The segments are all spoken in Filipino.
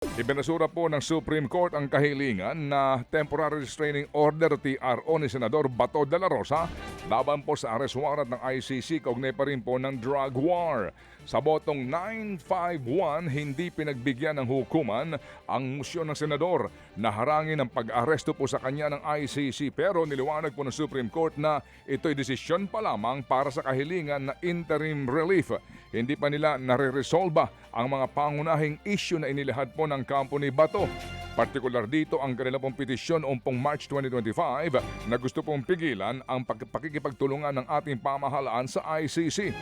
Ibinasura po ng Supreme Court ang kahilingan na Temporary Restraining Order TRO ni Senador Bato de la Rosa laban po sa arrest warrant ng ICC kaugnay pa rin po ng drug war. Sa botong 951, hindi pinagbigyan ng hukuman ang musyon ng senador na harangin ang pag-aresto po sa kanya ng ICC, pero niliwanag po ng Supreme Court na ito'y desisyon pa lamang para sa kahilingan na interim relief. Hindi pa nila nare-resolba ang mga pangunahing issue na inilahad po ng kampo ni Bato. Partikular dito ang kanilang pong petisyon umpong March 2025 na gusto pong pigilan ang pakikipagtulungan ng ating pamahalaan sa ICC.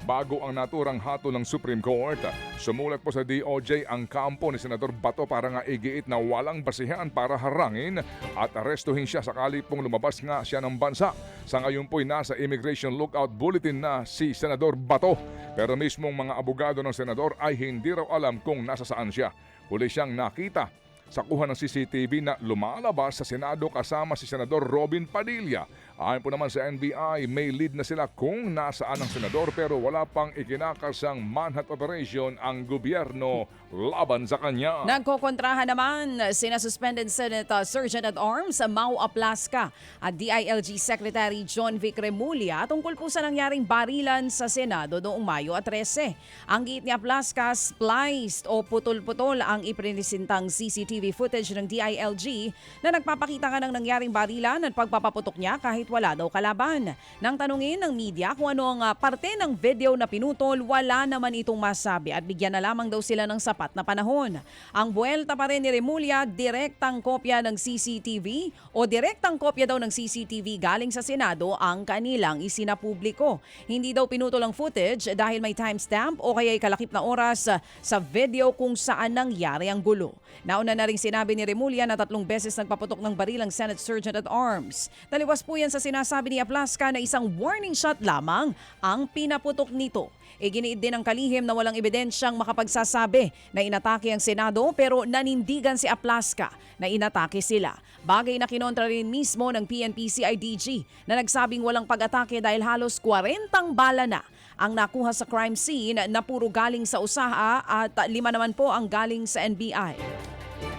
Bago ang naturang hatol ng Supreme Court, sumulat po sa DOJ ang kampo ni Senador Bato para nga igiit na walang basihan para harangin at arestuhin siya sakali pong lumabas nga siya ng bansa. Sa ngayon po'y nasa Immigration Lookout Bulletin na si Senador Bato, pero mismong mga abogado ng senador ay hindi raw alam kung nasa saan siya. Huli siyang nakita sa kuha ng CCTV na lumalabas sa Senado kasama si Senador Robin Padilla. Ayon po naman sa NBI, may lead na sila kung nasaan ang senador pero wala pang ikinakasang manhunt operation ang gobyerno laban sa kanya. Nagkokontrahan naman sina Suspended Senate Sergeant at Arms Mau Aplaska at DILG Secretary John Vic Remulla tungkol po sa nangyaring barilan sa Senado noong Mayo 13. Ang giit ni Aplaska, spliced o putol-putol ang iprinisintang CCTV footage ng DILG na nagpapakita ka ng nangyaring barilan at pagpapaputok niya kahit wala daw kalaban. Nang tanungin ng media kung ano ang parte ng video na pinutol, wala naman itong masabi at bigyan na lamang daw sila ng sapat na panahon. Ang buwelta pa rin ni Remulla, direktang kopya ng CCTV o direktang kopya daw ng CCTV galing sa Senado ang kanilang isinapubliko. Hindi daw pinutol ang footage dahil may timestamp o kaya'y kalakip na oras sa video kung saan nangyari ang gulo. Nauna na rin sinabi ni Remulla na 3 beses nagpaputok ng baril ang Senate Sergeant at Arms. Taliwas po yan sa sinasabi ni Aplaska na isang warning shot lamang ang pinaputok nito. Iginiid din ng kalihim na walang ebidensyang makapagsasabi na inatake ang Senado pero nanindigan si Aplaska na inatake sila. Bagay na kinontra rin mismo ng PNP-CIDG na nagsabing walang pag-atake dahil halos 40 bala na ang nakuha sa crime scene na puro galing sa usaha at 5 naman po ang galing sa NBI.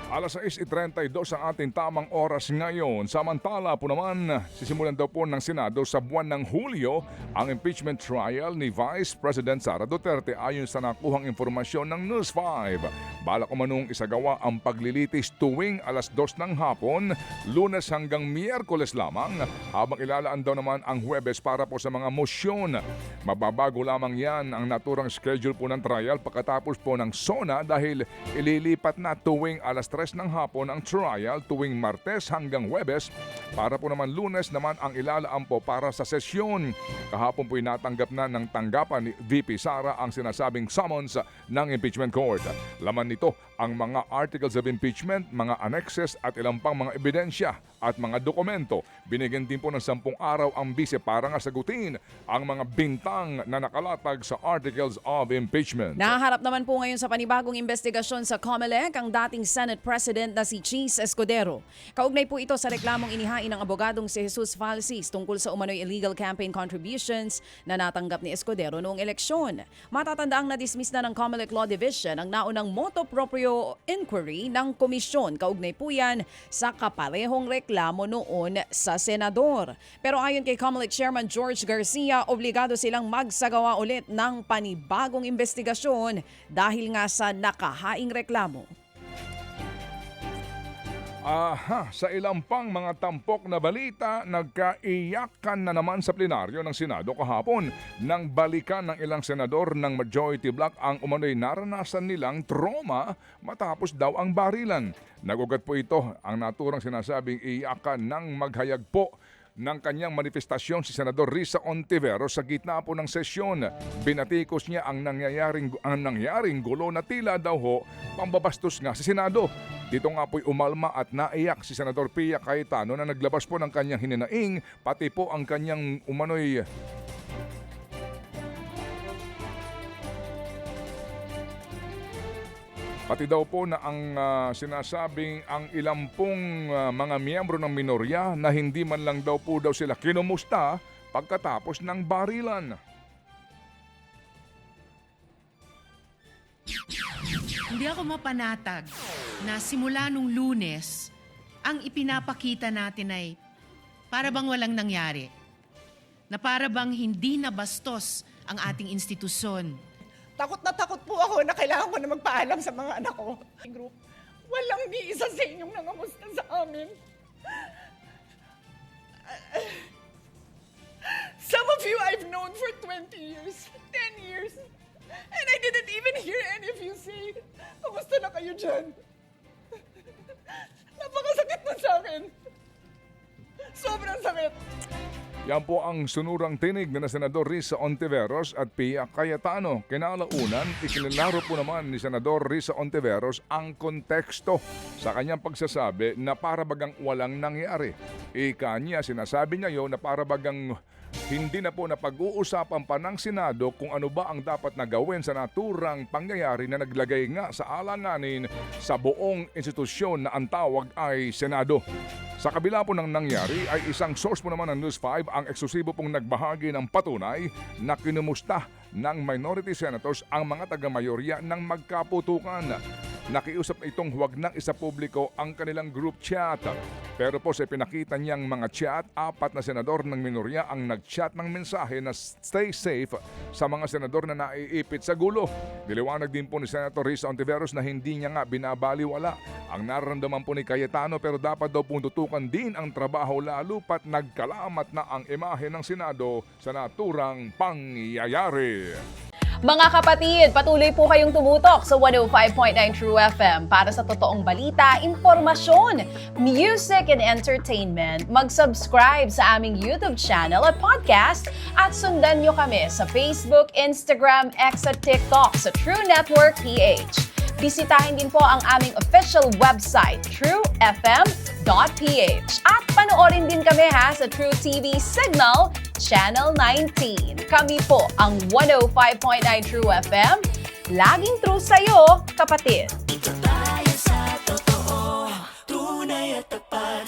Alas 6:32 ang ating tamang oras ngayon. Samantala po naman, sisimulan daw po ng Senado sa buwan ng Hulyo ang impeachment trial ni Vice President Sara Duterte ayon sa nakuhang informasyon ng News 5. Balak umanong isagawa ang paglilitis tuwing alas 2 ng hapon, Lunes hanggang Miyerkules lamang, habang ilalaan daw naman ang Huwebes para po sa mga mosyon. Mababago lamang yan ang naturang schedule po ng trial pagkatapos po ng SONA dahil ililipat na tuwing alas 3 ng hapon ang trial tuwing Martes hanggang Huwebes para po naman Lunes naman ang ilalaan po para sa sesyon. Kahapon po'y natanggap na ng tanggapan ni VP Sara ang sinasabing summons ng impeachment court. Laman nito ang mga articles of impeachment, mga annexes at ilang pang mga ebidensya at mga dokumento. Binigyan din po ng 10 araw ang bise para nga sagutin ang mga bintang na nakalatag sa articles of impeachment. Naharap naman po ngayon sa panibagong investigasyon sa COMELEC ang dating Senate President na si Cheese Escudero. Kaugnay po ito sa reklamong inihain ng abogadong si Jesus Falsis tungkol sa umano'y illegal campaign contributions na natanggap ni Escudero noong eleksyon. Matatandaang na-dismiss na ng COMELEC Law Division ang naunang motu proprio inquiry ng komisyon. Kaugnay po yan sa kaparehong reklamo noon sa senador. Pero ayon kay COMELEC Chairman George Garcia, obligado silang magsagawa ulit ng panibagong investigasyon dahil nga sa nakahaing reklamo. Sa ilang pang mga tampok na balita, nagkaiyakan na naman sa plenaryo ng Senado kahapon nang balikan ng ilang senador ng majority bloc ang umano'y naranasan nilang trauma matapos daw ang barilan. Nagugat po ito ang naturang sinasabing iyakan ng maghayag po ng kanyang manifestasyon si Senador Risa Ontiveros sa gitna po ng sesyon. Binatikos niya ang nangyaring gulo na tila daw ho pambabastos nga sa Senado. Dito nga po'y umalma at naiyak si Senador Pia Cayetano na naglabas po ng kanyang hininaing pati po ang kanyang umano'y pati daw po na ang sinasabing ang ilang pong mga miyembro ng minorya na hindi man lang daw po sila kinumusta pagkatapos ng barilan. Hindi ako mapanatag na simula nung Lunes, ang ipinapakita natin ay para bang walang nangyari. Na para bang hindi nabastos ang ating institusyon. Takot na takot po ako na kailangan ko na magpaalam sa mga anak ko. Group, walang ni isa sa inyong nangamusta sa amin. Some of you I've known for 20 years, 10 years, and I didn't even hear any of you say, kamusta na kayo dyan? Napakasakit nun sa akin. Sobrang sakit. Yan po ang sunurang tinig na Senador Risa Ontiveros at Pia Cayetano. Kinalaunan, ikinilaro po naman ni Senador Risa Ontiveros ang konteksto sa kanyang pagsasabi na para bagang walang nangyari. Ika niya, sinasabi niya yun na para bagang hindi na po napag-uusapan pa ng Senado kung ano ba ang dapat na gawin sa naturang pangyayari na naglagay nga sa alanganin sa buong institusyon na ang tawag ay Senado. Sa kabila po ng nangyari ay isang source po naman ng News 5 ang eksklusibo pong nagbahagi ng patunay na kinumusta ng minority senators ang mga taga-mayorya ng magkaputukan. Nakiusap na itong huwag nang isapubliko ang kanilang group chat. Pero po sa pinakita niyang mga chat, 4 na senador ng minorya ang nag-chat ng mensahe na stay safe sa mga senador na naiipit sa gulo. Diliwanag din po ni Senator Risa Ontiveros na hindi niya nga binabaliwala ang nararamdaman po ni Cayetano pero dapat daw pong tutukan din ang trabaho lalo pat nagkalamat na ang imahe ng Senado sa naturang pangyayari. Mga kapatid, patuloy po kayong tumutok sa 105.9 True FM para sa totoong balita, impormasyon, music and entertainment. Mag-subscribe sa aming YouTube channel at podcast at sundan nyo kami sa Facebook, Instagram, X at TikTok sa True Network PH. Bisitahin din po ang aming official website, truefm.ph. At panoorin din kami sa True TV Signal, Channel 19. Kami po ang 105.9 True FM. Laging true sa'yo, kapatid.